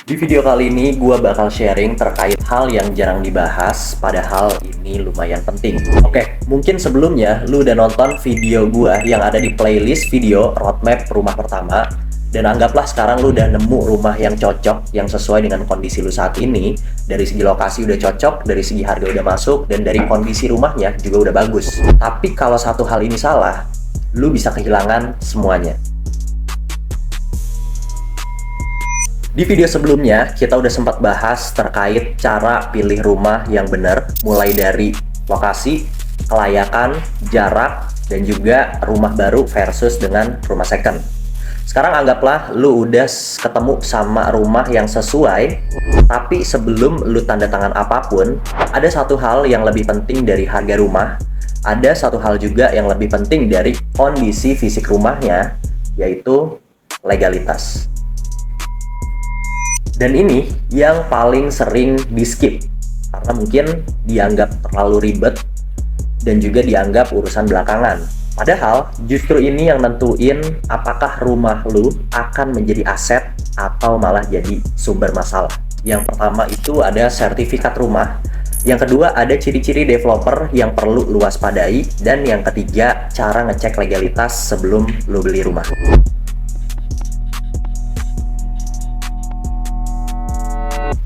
Di video kali ini gue bakal sharing terkait hal yang jarang dibahas, padahal ini lumayan penting. Oke, mungkin sebelumnya lu udah nonton video gue yang ada di playlist video roadmap rumah pertama. Dan anggaplah sekarang lu udah nemu rumah yang cocok, yang sesuai dengan kondisi lu saat ini. Dari segi lokasi udah cocok, dari segi harga udah masuk, dan dari kondisi rumahnya juga udah bagus. Tapi kalau satu hal ini salah, lu bisa kehilangan semuanya. Di video sebelumnya, kita udah sempat bahas terkait cara pilih rumah yang benar, mulai dari lokasi, kelayakan, jarak, dan juga rumah baru versus dengan rumah second. Sekarang anggaplah lu udah ketemu sama rumah yang sesuai, tapi sebelum lu tanda tangan apapun, ada satu hal yang lebih penting dari harga rumah, ada satu hal juga yang lebih penting dari kondisi fisik rumahnya, yaitu legalitas. Dan ini yang paling sering di-skip, karena mungkin dianggap terlalu ribet dan juga dianggap urusan belakangan. Padahal justru ini yang nentuin apakah rumah lu akan menjadi aset atau malah jadi sumber masalah. Yang pertama itu ada sertifikat rumah, yang kedua ada ciri-ciri developer yang perlu lu waspadai, dan yang ketiga cara ngecek legalitas sebelum lu beli rumah.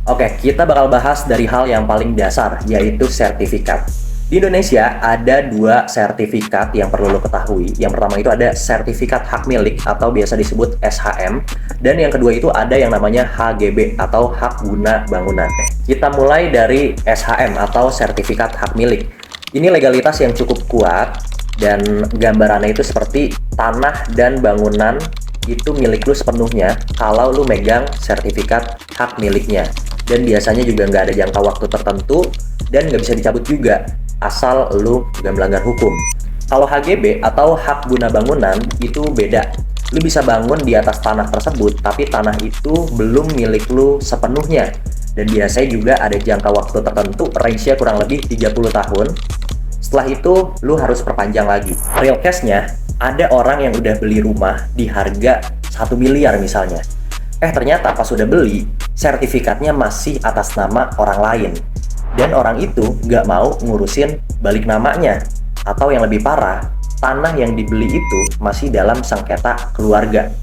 Oke, kita bakal bahas dari hal yang paling dasar, yaitu sertifikat. Di Indonesia ada dua sertifikat yang perlu lo ketahui. Yang pertama itu ada sertifikat hak milik atau biasa disebut SHM. Dan yang kedua itu ada yang namanya HGB atau hak guna bangunan. Kita mulai dari SHM atau sertifikat hak milik. Ini legalitas yang cukup kuat dan gambarannya itu seperti tanah dan bangunan itu milik lu sepenuhnya kalau lu megang sertifikat hak miliknya. Dan biasanya juga nggak ada jangka waktu tertentu dan nggak bisa dicabut juga asal lu nggak melanggar hukum. Kalau HGB atau hak guna bangunan itu beda. Lu bisa bangun di atas tanah tersebut, tapi tanah itu belum milik lu sepenuhnya. Dan biasanya juga ada jangka waktu tertentu, range-nya kurang lebih 30 tahun. Setelah itu, lu harus perpanjang lagi. Real case-nya, ada orang yang udah beli rumah di harga 1 miliar misalnya. Ternyata pas udah beli, sertifikatnya masih atas nama orang lain. Dan orang itu nggak mau ngurusin balik namanya. Atau yang lebih parah, tanah yang dibeli itu masih dalam sengketa keluarga.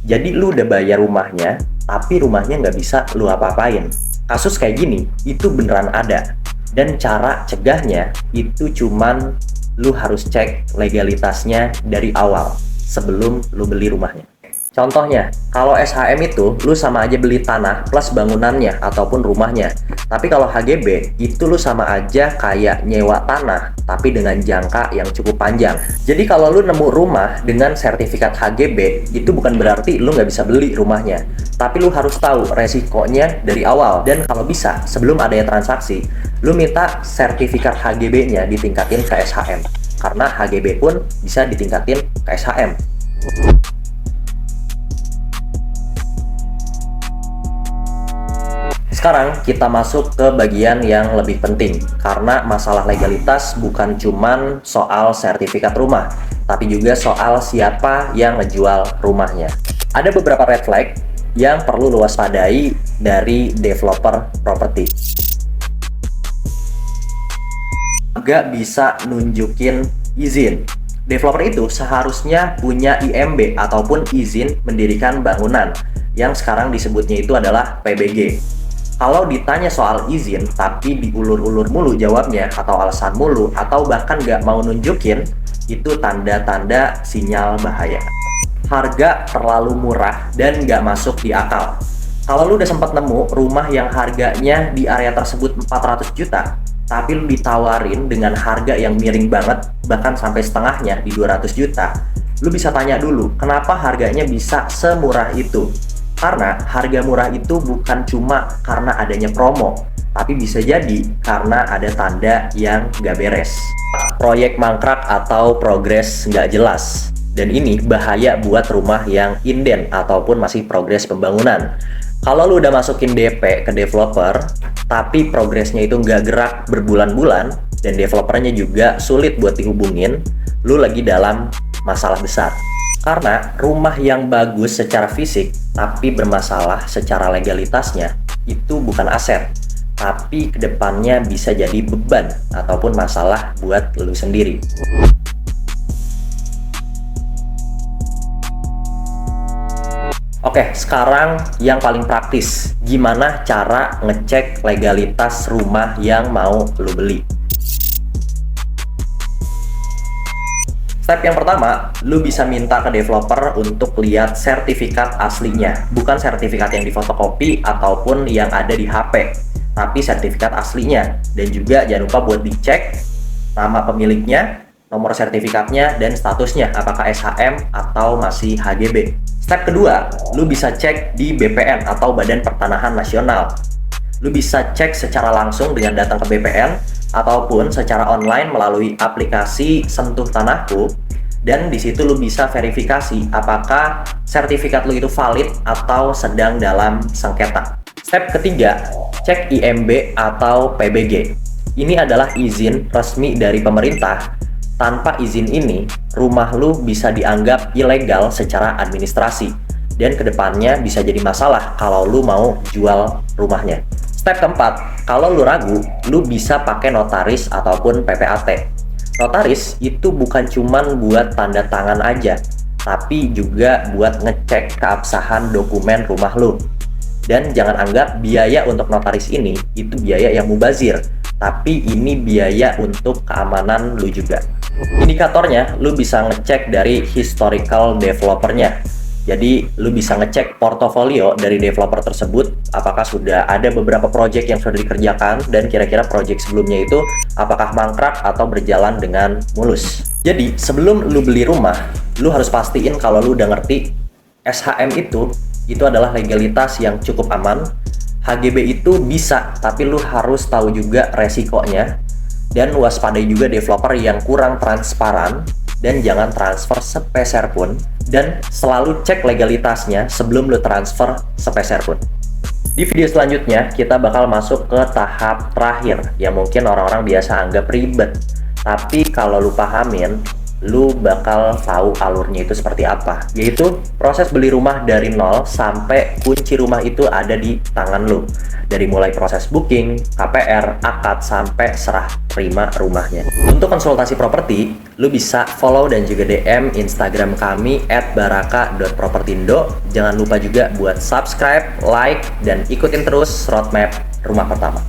Jadi lu udah bayar rumahnya, tapi rumahnya nggak bisa lu apa-apain. Kasus kayak gini, itu beneran ada. Dan cara cegahnya, itu cuman lu harus cek legalitasnya dari awal, sebelum lu beli rumahnya. Contohnya, kalau SHM itu lu sama aja beli tanah plus bangunannya ataupun rumahnya. Tapi kalau HGB itu lu sama aja kayak nyewa tanah tapi dengan jangka yang cukup panjang. Jadi kalau lu nemu rumah dengan sertifikat HGB itu bukan berarti lu nggak bisa beli rumahnya. Tapi lu harus tahu resikonya dari awal. Dan kalau bisa sebelum adanya transaksi, lu minta sertifikat HGB-nya ditingkatin ke SHM. Karena HGB pun bisa ditingkatin ke SHM. Sekarang kita masuk ke bagian yang lebih penting, karena masalah legalitas bukan cuman soal sertifikat rumah, tapi juga soal siapa yang ngejual rumahnya. Ada beberapa red flag yang perlu lu waspadai dari developer properti. Gak bisa nunjukin izin. Developer itu seharusnya punya IMB ataupun izin mendirikan bangunan, yang sekarang disebutnya itu adalah PBG. Kalau ditanya soal izin, tapi diulur-ulur mulu jawabnya, atau alasan mulu, atau bahkan nggak mau nunjukin, itu tanda-tanda sinyal bahaya. Harga terlalu murah dan nggak masuk di akal. Kalau lu udah sempat nemu rumah yang harganya di area tersebut 400 juta, tapi lu ditawarin dengan harga yang miring banget, bahkan sampai setengahnya di 200 juta, lu bisa tanya dulu, kenapa harganya bisa semurah itu? Karena harga murah itu bukan cuma karena adanya promo, tapi bisa jadi karena ada tanda yang nggak beres. Proyek mangkrak atau progres nggak jelas. Dan ini bahaya buat rumah yang inden ataupun masih progres pembangunan. Kalau lu udah masukin DP ke developer, tapi progresnya itu nggak gerak berbulan-bulan, dan developernya juga sulit buat dihubungin, lu lagi dalam masalah besar. Karena rumah yang bagus secara fisik tapi bermasalah secara legalitasnya itu bukan aset, tapi kedepannya bisa jadi beban ataupun masalah buat lu sendiri. Oke, sekarang yang paling praktis, gimana cara ngecek legalitas rumah yang mau lu beli? Step yang pertama, lu bisa minta ke developer untuk lihat sertifikat aslinya, bukan sertifikat yang difotokopi ataupun yang ada di HP, tapi sertifikat aslinya. Dan juga jangan lupa buat dicek nama pemiliknya, nomor sertifikatnya, dan statusnya, apakah SHM atau masih HGB. Step kedua, lu bisa cek di BPN atau Badan Pertanahan Nasional. Lu bisa cek secara langsung dengan datang ke BPN ataupun secara online melalui aplikasi Sentuh Tanahku, dan di situ lu bisa verifikasi apakah sertifikat lu itu valid atau sedang dalam sengketa. Step ketiga, cek IMB atau PBG. Ini adalah izin resmi dari pemerintah. Tanpa izin ini, rumah lu bisa dianggap ilegal secara administrasi, dan kedepannya bisa jadi masalah kalau lu mau jual rumahnya. Step keempat, kalau lu ragu, lu bisa pakai notaris ataupun PPAT. Notaris itu bukan cuman buat tanda tangan aja, tapi juga buat ngecek keabsahan dokumen rumah lu. Dan jangan anggap biaya untuk notaris ini itu biaya yang mubazir, tapi ini biaya untuk keamanan lu juga. Indikatornya, lu bisa ngecek dari historical developernya. Jadi, lu bisa ngecek portofolio dari developer tersebut, apakah sudah ada beberapa project yang sudah dikerjakan, dan kira-kira project sebelumnya itu apakah mangkrak atau berjalan dengan mulus. Jadi, sebelum lu beli rumah, lu harus pastiin kalau lu udah ngerti SHM itu adalah legalitas yang cukup aman. HGB itu bisa, tapi lu harus tahu juga resikonya, dan waspadai juga developer yang kurang transparan, dan jangan transfer sepeser pun, dan selalu cek legalitasnya sebelum lu transfer sepeser pun. Di video selanjutnya, kita bakal masuk ke tahap terakhir yang mungkin orang-orang biasa anggap ribet, tapi kalau lu pahamin, lu bakal tahu alurnya itu seperti apa, yaitu proses beli rumah dari nol sampai kunci rumah itu ada di tangan lu, dari mulai proses booking, KPR, akad, sampai serah terima rumahnya. Untuk konsultasi properti, lu bisa follow dan juga DM Instagram kami @baraka.propertindo. Jangan lupa juga buat subscribe, like, dan ikutin terus roadmap rumah pertama.